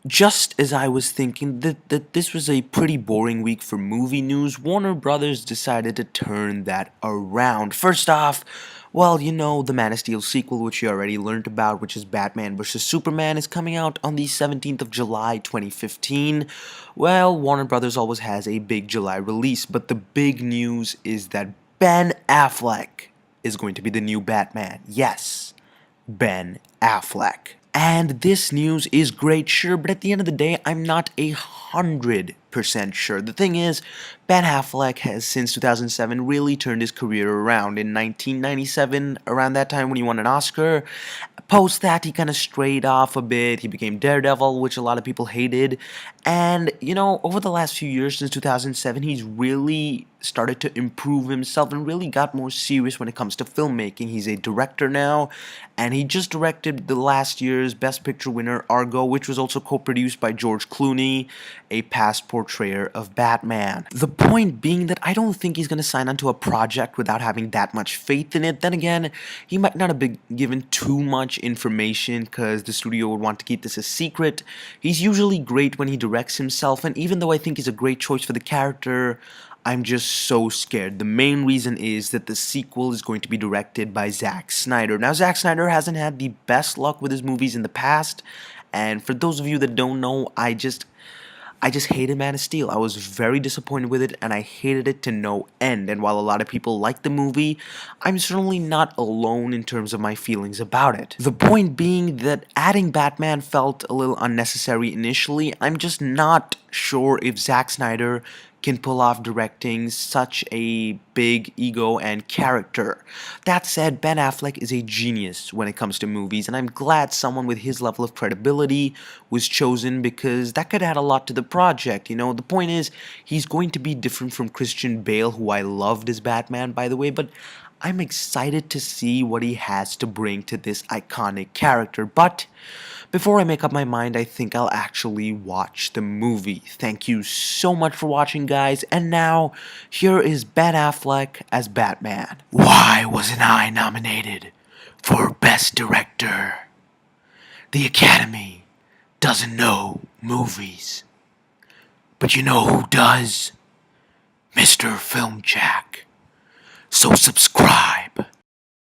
Just as I was thinking that this was a pretty boring week for movie news, Warner Brothers decided to turn that around. First off, well, the Man of Steel sequel, which you already learned about, which is Batman vs. Superman, is coming out on the 17th of July, 2015. Well, Warner Brothers always has a big July release, but the big news is that Ben Affleck is going to be the new Batman. Yes, Ben Affleck. And this news is great, sure, but at the end of the day, I'm not 100% sure. The thing is, Ben Affleck has since 2007 really turned his career around. In 1997, around that time when he won an Oscar, post that he kind of strayed off a bit. He became Daredevil, which a lot of people hated. And, over the last few years since 2007, he's really started to improve himself and really got more serious when it comes to filmmaking. He's a director now, and he just directed the last year's Best Picture winner Argo, which was also co-produced by George Clooney, a past portrayer of Batman. The point being that I don't think he's going to sign onto a project without having that much faith in it. Then again, he might not have been given too much information because the studio would want to keep this a secret. He's usually great when he directs himself, and even though I think he's a great choice for the character, I'm just so scared. The main reason is that the sequel is going to be directed by Zack Snyder. Now, Zack Snyder hasn't had the best luck with his movies in the past, and for those of you that don't know, I just hated Man of Steel. I was very disappointed with it, and I hated it to no end. And while a lot of people like the movie, I'm certainly not alone in terms of my feelings about it. The point being that adding Batman felt a little unnecessary initially. I'm just not sure if Zack Snyder can pull off directing such a big ego and character. That said, Ben Affleck is a genius when it comes to movies, and I'm glad someone with his level of credibility was chosen because that could add a lot to the project. The point is, he's going to be different from Christian Bale, who I loved as Batman, by the way, but I'm excited to see what he has to bring to this iconic character. But before I make up my mind, I think I'll actually watch the movie. Thank you so much for watching, guys. And now, here is Ben Affleck as Batman. Why wasn't I nominated for Best Director? The Academy doesn't know movies. But you know who does? MrFilmJack. So subscribe.